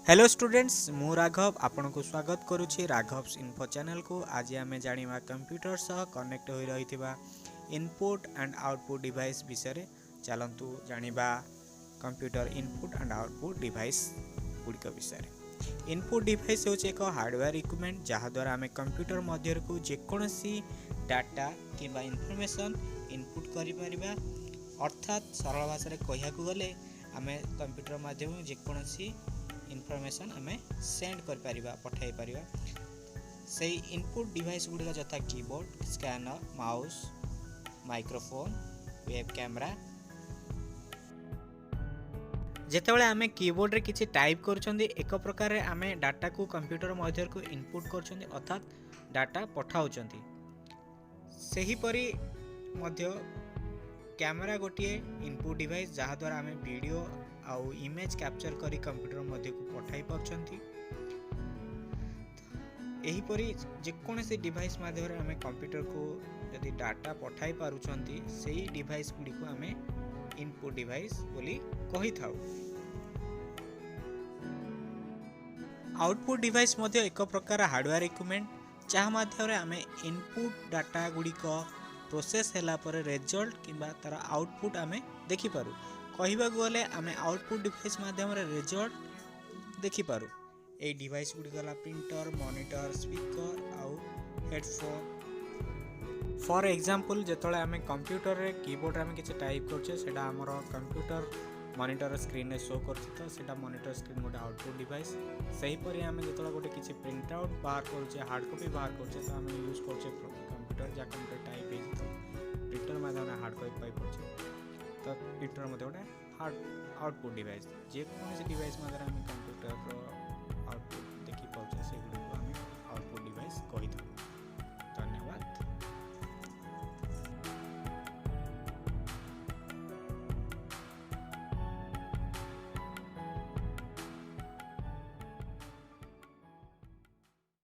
Hello students, मु राघव आपन को स्वागत करुछि राघव्स इन्फो चैनल को। आज आम जाना कंप्यूटर सह कनेक्ट हो रही इनपुट एंड आउटपुट डिवाइस विषय। चलतु जानिबा computer input and output device गुड़िक विषय। इनपुट डिवाइस हूँ एक हार्डवेयर इक्विपमेंट जहाद्वारा आम कंप्यूटर मध्य को जेकोसी डाटा किंबा इनफॉरमेशन इनपुट करिपरिबा। अर्थात सरल भाषा कहया गले आम कंप्यूटर माध्यम जेकोसी इनफॉरमेशन आम सेंड कर परिबा पठाई परिबा। से इनपुट डिवाइस गुड़िक जथा keyboard, scanner, mouse, microphone, web camera. जेतेबेले आम कीबोर्ड रे किछि टाइप करूछंदी एक प्रकार रे आम डाटा को कंप्यूटर मध्य को इनपुट करूछंदी अर्थात डाटा पठाउछंदी। सही परी मध्य कैमरा गोटे इनपुट डिवाइस जहाद्वारा आम वीडियो आउ इमेज कैप्चर करी कंप्यूटर मध्य को पठाई पारछंती। एहीपरी जेकोसी डिवाइस माध्यम आम कंप्यूटर को यदि डाटा पठाई पारुछंती सेही डिवाइस गुडी को आम इनपुट डिवाइस बोली कही थाउ। आउटपुट डिवाइस मध्य एक प्रकार हार्डवेयर इक्विपमेंट जहाँ माध्यम आम इनपुट डाटा गुड़िक प्रोसेस होला पर रिजल्ट किंबा तार आउटपुट आम देखि पारू। कहवा गले आम आउटपुट डिवाइस माध्यम रिजल्ट देखि पारू। ए डिवाइस गुड़ी गला प्रिंटर, मॉनिटर, स्पीकर आउ हेडफोन। फॉर एग्जांपल जेतले आम कंप्यूटर रे कीबोर्ड रे आम किछि टाइप करछे सेटा हमर कंप्यूटर मॉनिटर स्क्रीन रे शो करछि तो सेटा मॉनिटर स्क्रीन गोटे आउटपुट डिवाइस। सही परी आम जेतले गोटे किछि प्रिंट आउट बाहर करछे, हार्ड कॉपी बाहर करछे तो आम यूज करछे कंप्यूटर जा कंप्यूटर टाइप हे तो प्रिंटर माध्यम हार्ड कॉपी पाई परछे तो प्रिंटर मते गोटे हार्ड आउटपुट डिवाइस। जेकोसी डिवाइस माध्यम आम कंप्यूटर रो आउटपुट देखि पाउछे सेगुडी